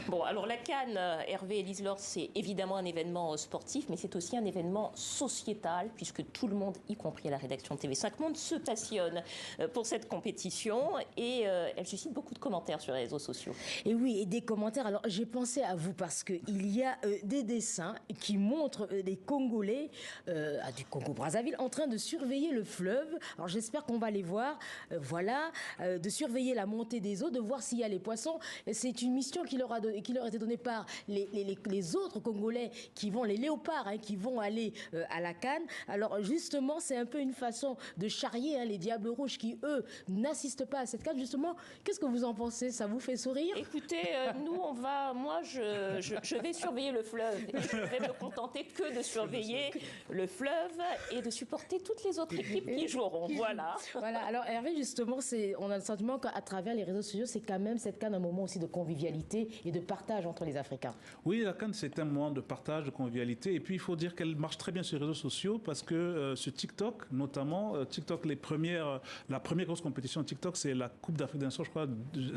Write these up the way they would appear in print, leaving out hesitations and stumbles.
Bon, alors la CAN, Hervé et Liselor, c'est évidemment un événement sportif, mais c'est aussi un événement sociétal, puisque tout le monde, y compris à la rédaction de TV5 Monde, se passionne pour cette compétition et elle suscite beaucoup de commentaires sur les réseaux sociaux. Et oui, et des commentaires. Alors, j'ai pensé à vous parce qu'il y a des dessins qui montrent des Congolais du Congo-Brazzaville en train de surveiller le fleuve. Alors, j'espère qu'on va les voir. Voilà, de surveiller la montée des eaux, de voir s'il y a les poissons. C'est une mission qui leur a été donnée par les autres Congolais qui vont, les léopards, hein, qui vont aller à la CAN. Alors, justement, c'est un peu une façon de charrier les Diables Rouges qui, eux, n'assistent pas à cette CAN. Justement, qu'est-ce que vous en pensez? Ça vous fait sourire? Écoutez, moi je vais surveiller le fleuve. Je vais me contenter que de surveiller le fleuve et de supporter toutes les autres équipes qui joueront. Voilà. Voilà. Alors Hervé, justement, on a le sentiment qu'à travers les réseaux sociaux, c'est quand même cette CAN un moment aussi de convivialité et de partage entre les Africains. Oui, la CAN, c'est un moment de partage, de convivialité. Et puis, il faut dire qu'elle marche très bien sur les réseaux sociaux parce que sur TikTok, notamment, TikTok, la première grosse compétition TikTok, c'est la Coupe d'Afrique des Nations, je crois,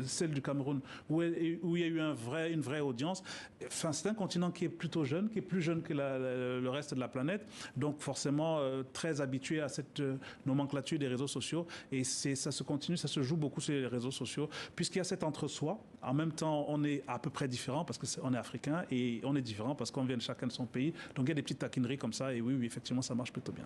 celle du Cameroun, où il y a eu une vraie audience. Enfin, c'est un continent qui est plutôt jeune, qui est plus jeune que le reste de la planète, donc forcément très habitué à cette nomenclature des réseaux sociaux. Et ça se continue, ça se joue beaucoup sur les réseaux sociaux, puisqu'il y a cet entre-soi. En même temps, on est à peu près différents parce qu'on est africain et on est différents parce qu'on vient de chacun de son pays. Donc il y a des petites taquineries comme ça et oui, effectivement, ça marche plutôt bien.